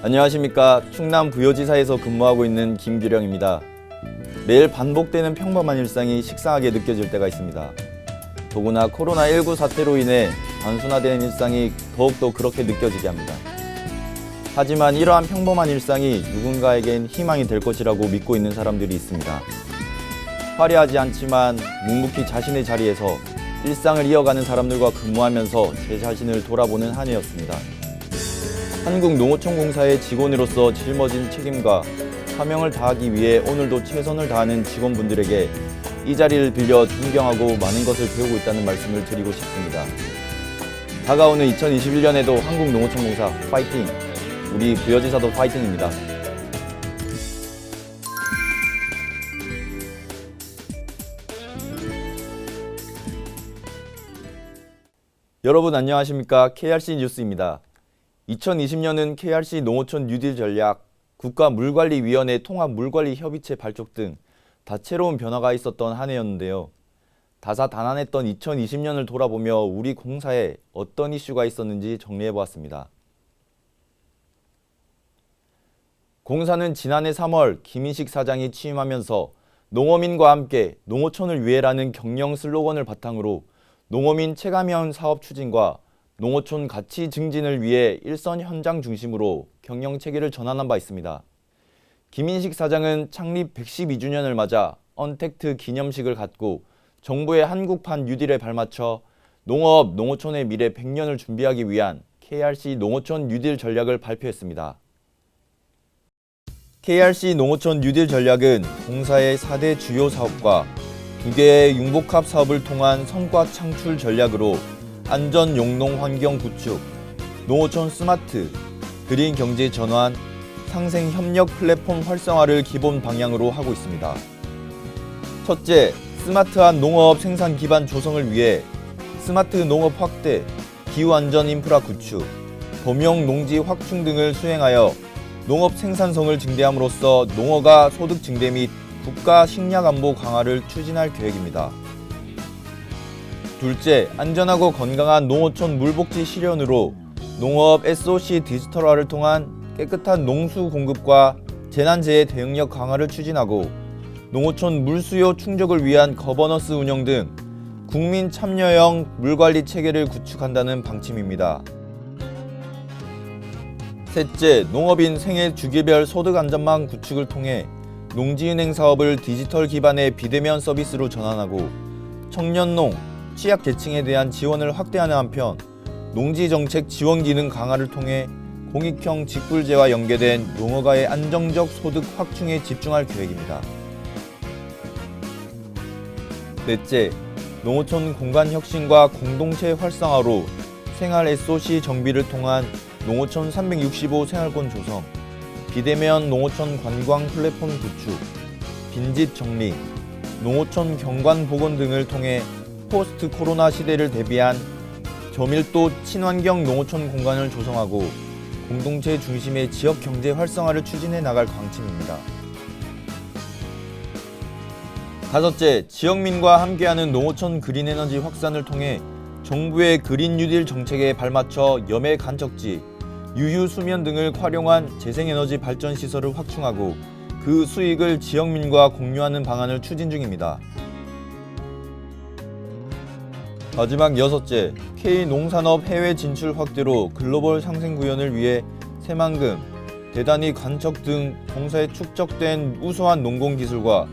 안녕하십니까. 충남 부여지사에서 근무하고 있는 김규령입니다. 매일 반복되는 평범한 일상이 식상하게 느껴질 때가 있습니다. 더구나 코로나19 사태로 인해 단순화된 일상이 더욱더 그렇게 느껴지게 합니다. 하지만 이러한 평범한 일상이 누군가에겐 희망이 될 것이라고 믿고 있는 사람들이 있습니다. 화려하지 않지만 묵묵히 자신의 자리에서 일상을 이어가는 사람들과 근무하면서 제 자신을 돌아보는 한 해였습니다. 한국농어촌공사의 직원으로서 짊어진 책임과 사명을 다하기 위해 오늘도 최선을 다하는 직원분들에게 이 자리를 빌려 존경하고 많은 것을 배우고 있다는 말씀을 드리고 싶습니다. 다가오는 2021년에도 한국농어촌공사 파이팅! 우리 부여지사도 파이팅입니다. 여러분 안녕하십니까? KRC 뉴스입니다. 2020년은 KRC 농어촌 뉴딜 전략, 국가물관리위원회 통합물관리협의체 발족 등 다채로운 변화가 있었던 한 해였는데요. 다사다난했던 2020년을 돌아보며 우리 공사에 어떤 이슈가 있었는지 정리해보았습니다. 공사는 지난해 3월 김인식 사장이 취임하면서 농어민과 함께 농어촌을 위해라는 경영 슬로건을 바탕으로 농어민 체감형 사업 추진과 농어촌 가치 증진을 위해 일선 현장 중심으로 경영 체계를 전환한 바 있습니다. 김인식 사장은 창립 112주년을 맞아 언택트 기념식을 갖고 정부의 한국판 뉴딜에 발맞춰 농업, 농어촌의 미래 100년을 준비하기 위한 KRC 농어촌 뉴딜 전략을 발표했습니다. KRC 농어촌 뉴딜 전략은 공사의 4대 주요 사업과 2개의 융복합 사업을 통한 성과 창출 전략으로 안전 용농 환경 구축, 농어촌 스마트, 그린 경제 전환, 상생 협력 플랫폼 활성화를 기본 방향으로 하고 있습니다. 첫째, 스마트한 농업 생산 기반 조성을 위해 스마트 농업 확대, 기후 안전 인프라 구축, 범용 농지 확충 등을 수행하여 농업 생산성을 증대함으로써 농어가 소득 증대 및 국가 식량 안보 강화를 추진할 계획입니다. 둘째, 안전하고 건강한 농어촌 물복지 실현으로 농업 SOC 디지털화를 통한 깨끗한 농수 공급과 재난재해 대응력 강화를 추진하고 농어촌 물수요 충족을 위한 거버넌스 운영 등 국민 참여형 물관리 체계를 구축한다는 방침입니다. 셋째, 농업인 생애 주기별 소득 안전망 구축을 통해 농지은행 사업을 디지털 기반의 비대면 서비스로 전환하고 청년농, 취약계층에 대한 지원을 확대하는 한편 농지정책 지원 기능 강화를 통해 공익형 직불제와 연계된 농어가의 안정적 소득 확충에 집중할 계획입니다. 넷째, 농어촌 공간 혁신과 공동체 활성화로 생활 SOC 정비를 통한 농어촌 365 생활권 조성, 비대면 농어촌 관광 플랫폼 구축, 빈집 정리, 농어촌 경관 복원 등을 통해 포스트 코로나 시대를 대비한 저밀도 친환경 농어촌 공간을 조성하고 공동체 중심의 지역 경제 활성화를 추진해 나갈 방침입니다. 다섯째, 지역민과 함께하는 농어촌 그린 에너지 확산을 통해 정부의 그린 뉴딜 정책에 발맞춰 염해 간척지, 유휴 수면 등을 활용한 재생에너지 발전 시설을 확충하고 그 수익을 지역민과 공유하는 방안을 추진 중입니다. 마지막 여섯째, K농산업 해외 진출 확대로 글로벌 상생 구현을 위해 새만금, 대단위 간척 등 공사에 축적된 우수한 농공 기술과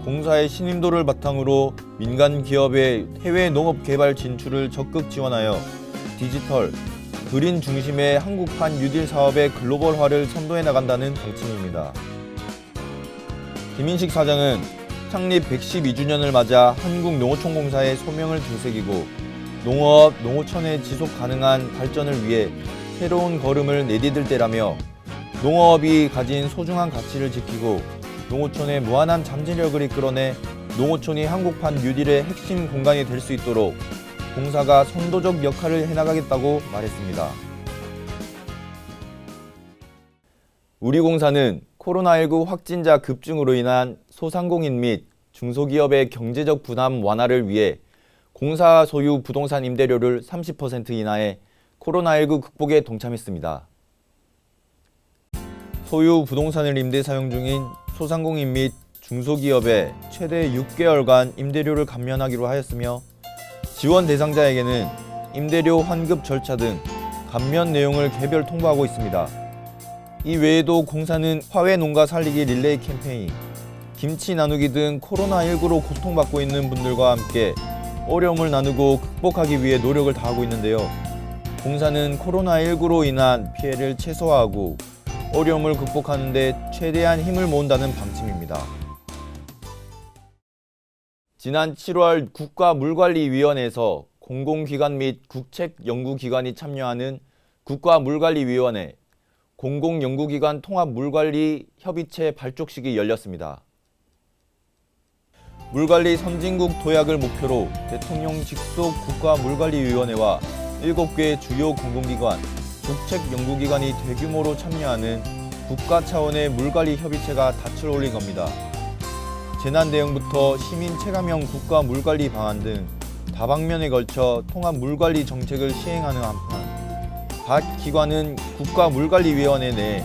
공사의 신임도를 바탕으로 민간 기업의 해외 농업 개발 진출을 적극 지원하여 디지털, 그린 중심의 한국판 뉴딜 사업의 글로벌화를 선도해 나간다는 방침입니다. 김인식 사장은 창립 112주년을 맞아 한국농어촌공사의 소명을 되새기고 농업, 농어촌의 지속 가능한 발전을 위해 새로운 걸음을 내디딜 때라며 농업이 가진 소중한 가치를 지키고 농어촌의 무한한 잠재력을 이끌어내 농어촌이 한국판 뉴딜의 핵심 공간이 될 수 있도록 공사가 선도적 역할을 해나가겠다고 말했습니다. 우리 공사는 코로나19 확진자 급증으로 인한 소상공인 및 중소기업의 경제적 부담 완화를 위해 공사 소유 부동산 임대료를 30% 인하해 코로나19 극복에 동참했습니다. 소유 부동산을 임대 사용 중인 소상공인 및 중소기업에 최대 6개월간 임대료를 감면하기로 하였으며 지원 대상자에게는 임대료 환급 절차 등 감면 내용을 개별 통보하고 있습니다. 이 외에도 공사는 화훼 농가 살리기 릴레이 캠페인, 김치 나누기 등 코로나19로 고통받고 있는 분들과 함께 어려움을 나누고 극복하기 위해 노력을 다하고 있는데요. 공사는 코로나19로 인한 피해를 최소화하고 어려움을 극복하는 데 최대한 힘을 모은다는 방침입니다. 지난 7월 국가물관리위원회에서 공공기관 및 국책연구기관이 참여하는 국가물관리위원회 공공연구기관 통합물관리 협의체 발족식이 열렸습니다. 물관리 선진국 도약을 목표로 대통령 직속 국가물관리위원회와 7개 주요 공공기관, 국책연구기관이 대규모로 참여하는 국가 차원의 물관리 협의체가 닻을 올린 겁니다. 재난 대응부터 시민 체감형 국가 물관리 방안 등 다방면에 걸쳐 통합 물관리 정책을 시행하는 한편, 각 기관은 국가물관리위원회 내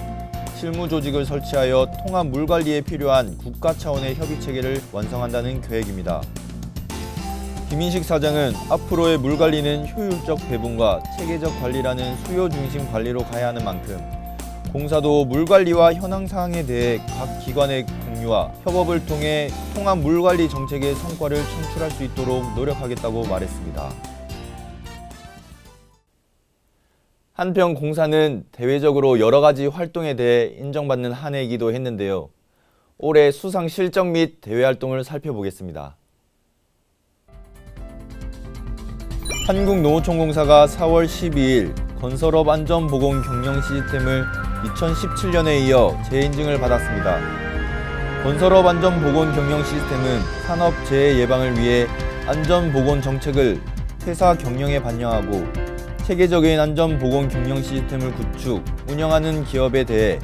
실무 조직을 설치하여 통합 물관리에 필요한 국가 차원의 협의 체계를 완성한다는 계획입니다. 김인식 사장은 앞으로의 물관리는 효율적 배분과 체계적 관리라는 수요 중심 관리로 가야 하는 만큼 공사도 물관리와 현황 사항에 대해 각 기관의 공유와 협업을 통해 통합 물관리 정책의 성과를 창출할 수 있도록 노력하겠다고 말했습니다. 한편 공사는 대외적으로 여러 가지 활동에 대해 인정받는 한 해이기도 했는데요. 올해 수상 실적 및 대외 활동을 살펴보겠습니다. 한국농어촌공사가 4월 12일 건설업 안전보건 경영 시스템을 2017년에 이어 재인증을 받았습니다. 건설업 안전보건 경영 시스템은 산업 재해 예방을 위해 안전보건 정책을 회사 경영에 반영하고 체계적인 안전보건 경영 시스템을 구축, 운영하는 기업에 대해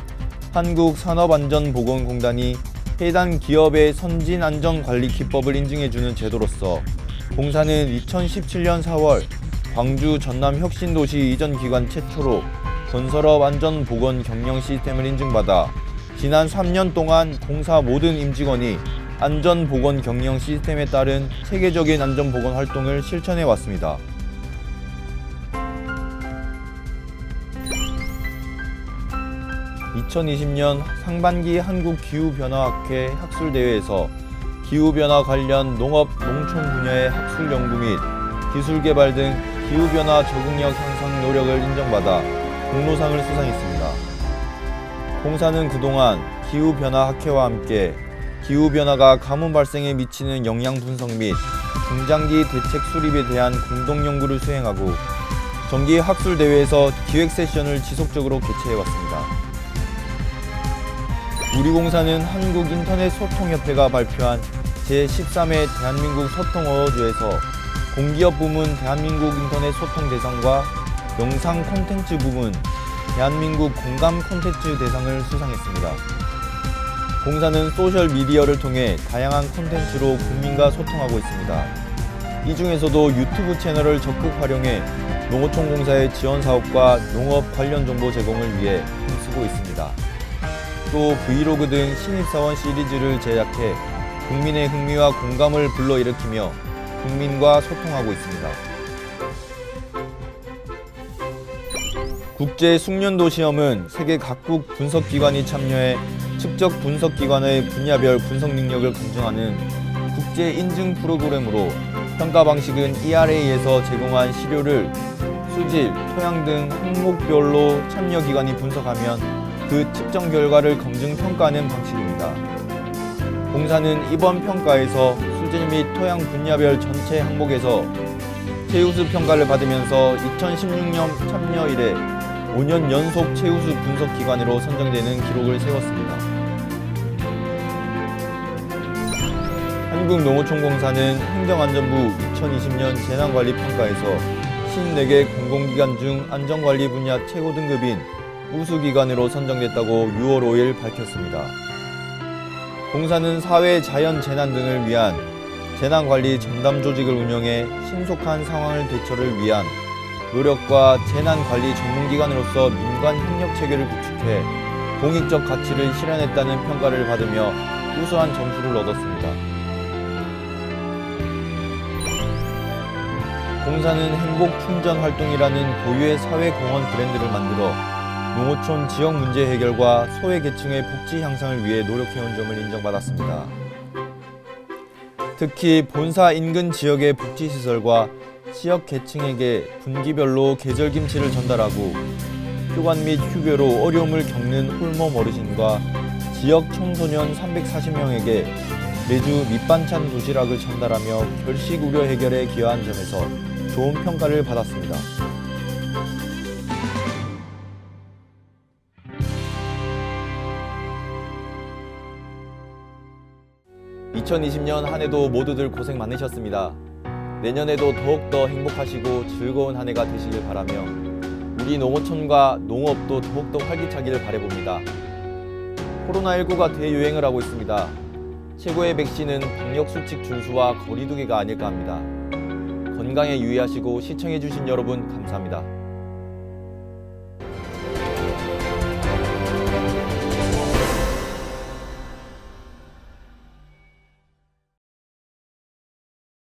한국산업안전보건공단이 해당 기업의 선진안전관리 기법을 인증해주는 제도로서 공사는 2017년 4월 광주 전남 혁신도시 이전 기관 최초로 건설업 안전보건 경영 시스템을 인증받아 지난 3년 동안 공사 모든 임직원이 안전보건 경영 시스템에 따른 체계적인 안전보건 활동을 실천해 왔습니다. 2020년 상반기 한국기후변화학회 학술대회에서 기후변화 관련 농업, 농촌 분야의 학술 연구 및 기술 개발 등 기후변화 적응력 향상 노력을 인정받아 공로상을 수상했습니다. 공사는 그동안 기후변화 학회와 함께 기후변화가 가뭄 발생에 미치는 영향 분석 및 중장기 대책 수립에 대한 공동 연구를 수행하고 정기 학술대회에서 기획 세션을 지속적으로 개최해왔습니다. 우리 공사는 한국인터넷소통협회가 발표한 제13회 대한민국 소통 어워즈에서 공기업 부문 대한민국 인터넷 소통 대상과 영상 콘텐츠 부문 대한민국 공감 콘텐츠 대상을 수상했습니다. 공사는 소셜미디어를 통해 다양한 콘텐츠로 국민과 소통하고 있습니다. 이 중에서도 유튜브 채널을 적극 활용해 농어촌공사의 지원 사업과 농업 관련 정보 제공을 위해 힘쓰고 있습니다. 또 브이로그 등 신입사원 시리즈를 제작해 국민의 흥미와 공감을 불러일으키며 국민과 소통하고 있습니다. 국제 숙련도 시험은 세계 각국 분석기관이 참여해 측적 분석기관의 분야별 분석 능력을 검증하는 국제 인증 프로그램으로 평가 방식은 ERA에서 제공한 시료를 수질, 토양 등 항목별로 참여기관이 분석하면 그 측정 결과를 검증 평가하는 방식입니다. 공사는 이번 평가에서 수질 및 토양 분야별 전체 항목에서 최우수 평가를 받으면서 2016년 참여 이래 5년 연속 최우수 분석기관으로 선정되는 기록을 세웠습니다. 한국농어촌공사는 행정안전부 2020년 재난관리평가에서 54개 공공기관 중 안전관리 분야 최고 등급인 우수기관으로 선정됐다고 6월 5일 밝혔습니다. 공사는 사회 자연 재난 등을 위한 재난관리 전담 조직을 운영해 신속한 상황 대처를 위한 노력과 재난관리 전문기관으로서 민관 협력 체계를 구축해 공익적 가치를 실현했다는 평가를 받으며 우수한 점수를 얻었습니다. 공사는 행복충전활동이라는 고유의 사회공헌 브랜드를 만들어 농어촌 지역 문제 해결과 소외계층의 복지 향상을 위해 노력해온 점을 인정받았습니다. 특히 본사 인근 지역의 복지시설과 지역 계층에게 분기별로 계절김치를 전달하고 휴관 및 휴교로 어려움을 겪는 홀몸 어르신과 지역 청소년 340명에게 매주 밑반찬 도시락을 전달하며 결식 우려 해결에 기여한 점에서 좋은 평가를 받았습니다. 2020년 한 해도 모두들 고생 많으셨습니다. 내년에도 더욱더 행복하시고 즐거운 한 해가 되시길 바라며 우리 농어촌과 농업도 더욱더 활기차기를 바라봅니다. 코로나19가 대유행을 하고 있습니다. 최고의 백신은 방역수칙 준수와 거리두기가 아닐까 합니다. 건강에 유의하시고 시청해주신 여러분 감사합니다.